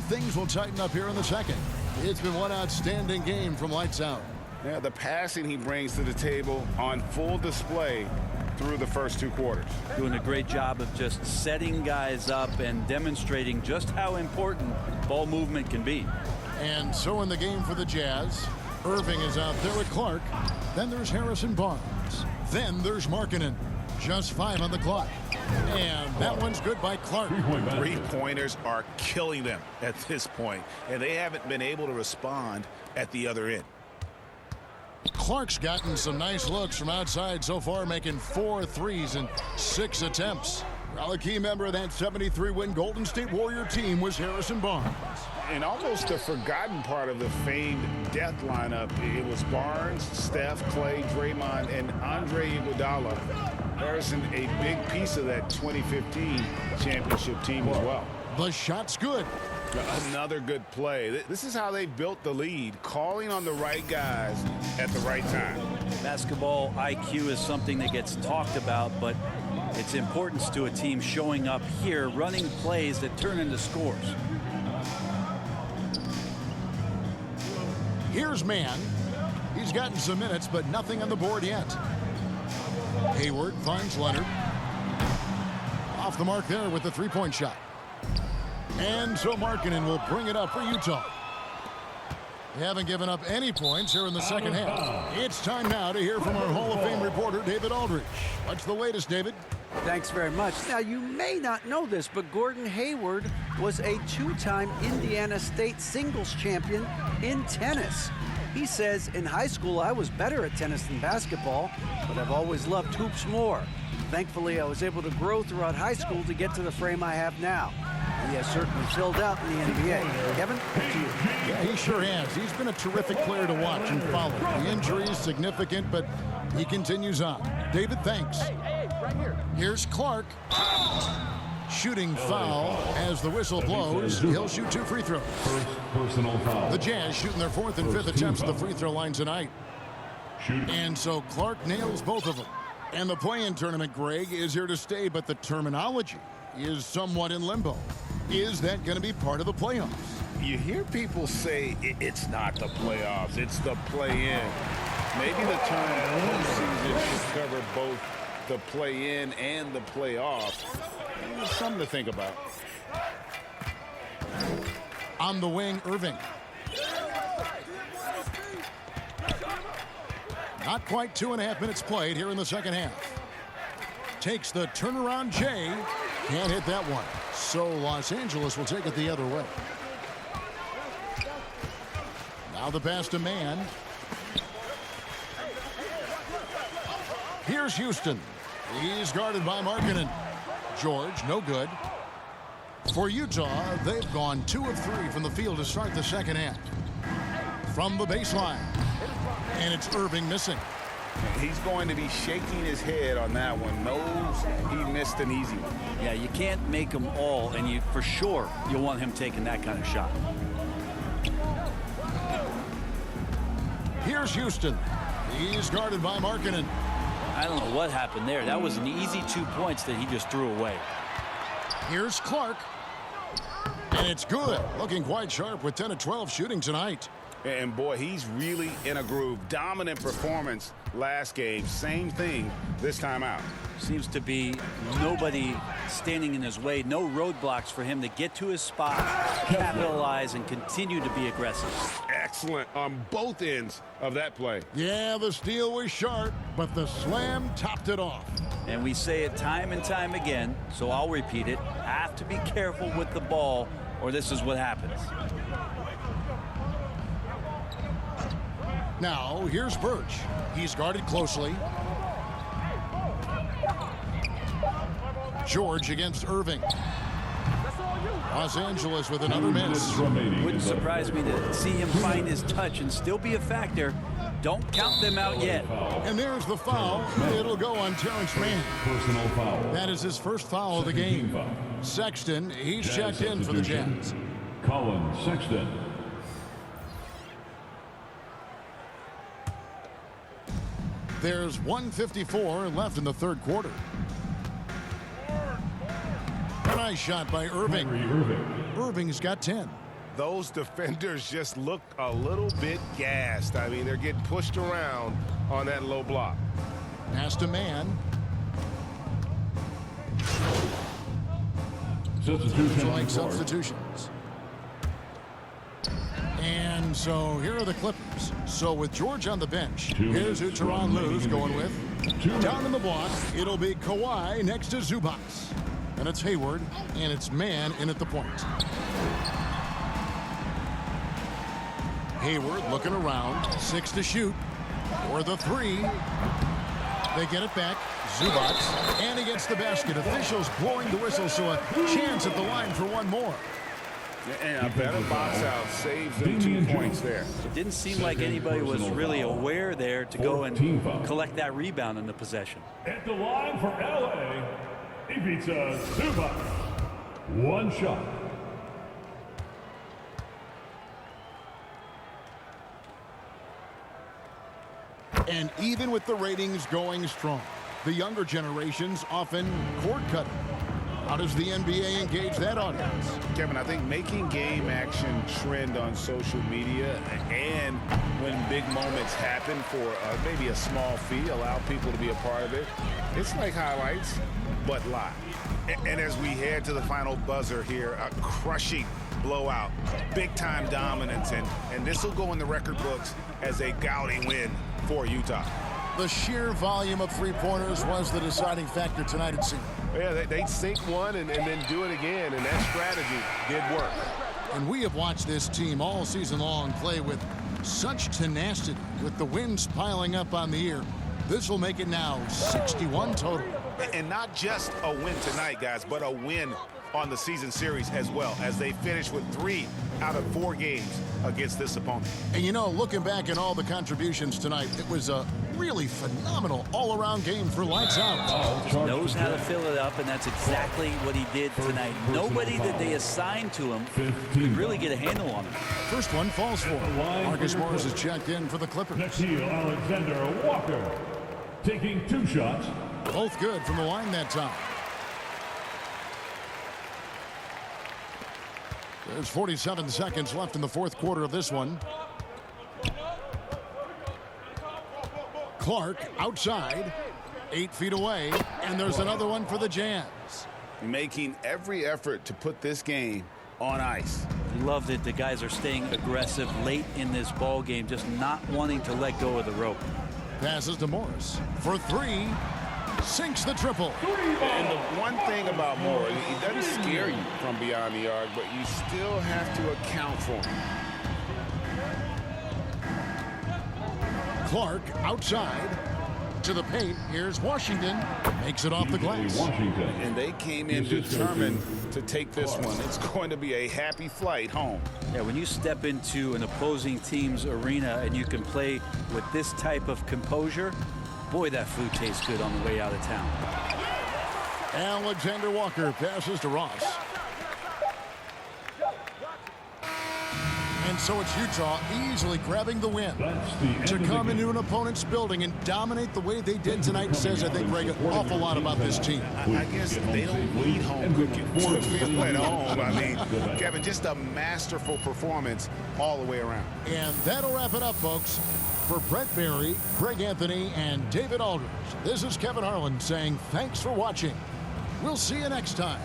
things will tighten up here in the second. It's been one outstanding game from lights out. Yeah, the passing he brings to the table on full display through the first 2 quarters. Doing a great job of just setting guys up and demonstrating just how important ball movement can be. And so in the game for the Jazz, Irving is out there with Clark. Then there's Harrison Barnes. Then there's Markkanen. Just 5 on the clock. And that one's good by Clark. Three-pointers are killing them at this point, and they haven't been able to respond at the other end. Clark's gotten some nice looks from outside so far, making 4 threes in 6 attempts. Well, a key member of that 73-win Golden State Warrior team was Harrison Barnes. And almost a forgotten part of the famed death lineup, it was Barnes, Steph, Clay, Draymond, and Andre Iguodala. Harrison, a big piece of that 2015 championship team as well. The shot's good. Another good play. This is how they built the lead, calling on the right guys at the right time. Basketball IQ is something that gets talked about, but its importance to a team showing up here, running plays that turn into scores. Here's Mann. He's gotten some minutes, but nothing on the board yet. Hayward finds Leonard. Off the mark there with the three-point shot. And so Markkanen will bring it up for Utah. They haven't given up any points here in the second half. It's time now to hear from our Hall of Fame reporter, David Aldridge. What's the latest, David? Thanks very much. Now, you may not know this, but Gordon Hayward was a 2-time Indiana State singles champion in tennis. He says, in high school, I was better at tennis than basketball, but I've always loved hoops more. Thankfully, I was able to grow throughout high school to get to the frame I have now. He has certainly filled out in the NBA. Kevin, back to you. Yeah, he sure has. He's been a terrific player to watch and follow. The injury is significant, but he continues on. David, thanks. Here's Clark. Shooting foul as the whistle blows. He'll shoot 2 free throws. Personal foul. The Jazz shooting their 4th and 5th attempts at the free throw line tonight. And so Clark nails both of them. And the play-in tournament, Greg, is here to stay, but the terminology is somewhat in limbo. Is that going to be part of the playoffs? You hear people say it's not the playoffs, it's the play-in. Maybe the term postseason should cover both the play-in and the playoffs. Something to think about. On the wing, Irving. Not quite 2.5 minutes played here in the second half. Takes the turnaround Jay. Can't hit that one. So Los Angeles will take it the other way. Now the pass to Mann. Here's Houston. He's guarded by Markkanen. George, no good. For Utah, they've gone 2 of 3 from the field to start the second half. From the baseline. And it's Irving missing. He's going to be shaking his head on that one. Knows he missed an easy one. Yeah, you can't make them all, and you for sure you'll want him taking that kind of shot. Here's Houston. He's guarded by Markkanen. I don't know what happened there. That was an easy 2 points that he just threw away. Here's Clark. And it's good. Looking quite sharp with 10 of 12 shooting tonight. And boy, he's really in a groove. Dominant performance last game. Same thing this time out. Seems to be nobody standing in his way. No roadblocks for him to get to his spot, capitalize, and continue to be aggressive. Excellent on both ends of that play. Yeah, the steal was sharp, but the slam topped it off. And we say it time and time again, so I'll repeat it. Have to be careful with the ball, or this is what happens. Now, here's Birch. He's guarded closely. George against Irving. Los Angeles with another miss. Wouldn't surprise me to see him find his touch and still be a factor. Don't count them out yet. And there's the foul. It'll go on Terrence Mann. Personal foul. That is his first foul of the game. Sexton, he's checked in for the Jazz. Colin Sexton. There's 1:54 left in the third quarter. A nice shot by Irving. Irving. Irving's got 10. those defenders just look a little bit gassed. I mean, they're getting pushed around on that low block. Pass to man. Substitution on Make the court. substitutions. And so here are the Clippers. So with George on the bench, 2 here's who minutes Teron remaining Lue's in the going game. with. 2 Down minutes. in the block, it'll be Kawhi next to Zubac. And it's Hayward, and it's man in at the point. Hayward looking around, 6 to shoot. For the 3. They get it back. Zubac, and he gets the basket. Officials blowing the whistle, so a chance at the line for one more. And a better box out saves them 2 points there. It didn't seem like anybody was really aware there to go and 14 foul. collect that rebound in the possession. At the line for LA, Ivica Zubac. 1 shot. And even with the ratings going strong, the younger generations often cord cutting. How does the NBA engage that audience? Kevin, I think making game action trend on social media and when big moments happen for maybe a small fee, allow people to be a part of it. It's like highlights, but live. And as we head to the final buzzer here, a crushing blowout, big-time dominance, and this will go in the record books as a gaudy win for Utah. The sheer volume of three-pointers was the deciding factor tonight, it seemed. Yeah, they'd sink one and then do it again, and that strategy did work. And we have watched this team all season long play with such tenacity, with the wins piling up on the year. This will make it now 61 total. And not just a win tonight, guys, but a win on the season series as well, as they finish with 3 out of 4 games against this opponent. And you know, looking back at all the contributions tonight, it was a really phenomenal all-around game for Lights Out. Knows how to fill it up, and that's exactly what he did tonight. Nobody that they assigned to him could really get a handle on him. First one falls for him. Marcus Morris is checked in for the Clippers. Nikhil Alexander Walker taking 2 shots. Both good from the line that time. There's 47 seconds left in the fourth quarter of this one. Clark outside, 8 feet away, and there's another one for the Jazz. Making every effort to put this game on ice. Love that the guys are staying aggressive late in this ball game, just not wanting to let go of the rope. Passes to Morris for 3, sinks the triple. And the one thing about Morris, he doesn't scare you from beyond the arc, but you still have to account for him. Clark outside to the paint. Here's Washington. Makes it off the glass. Washington. And they came in determined to take this one. It's going to be a happy flight home. Yeah, when you step into an opposing team's arena and you can play with this type of composure, boy, that food tastes good on the way out of town. Alexander Walker passes to Ross. And so it's Utah easily grabbing the win. That's the end To of the come game. into an opponent's building and dominate the way they did tonight says, I think, Greg, an awful lot about this team. I guess they don't need home cooking to feel at home. I mean, Kevin, just a masterful performance all the way around. And that'll wrap it up, folks. For Brett Barry, Greg Anthony, and David Aldridge, this is Kevin Harlan saying thanks for watching. We'll see you next time.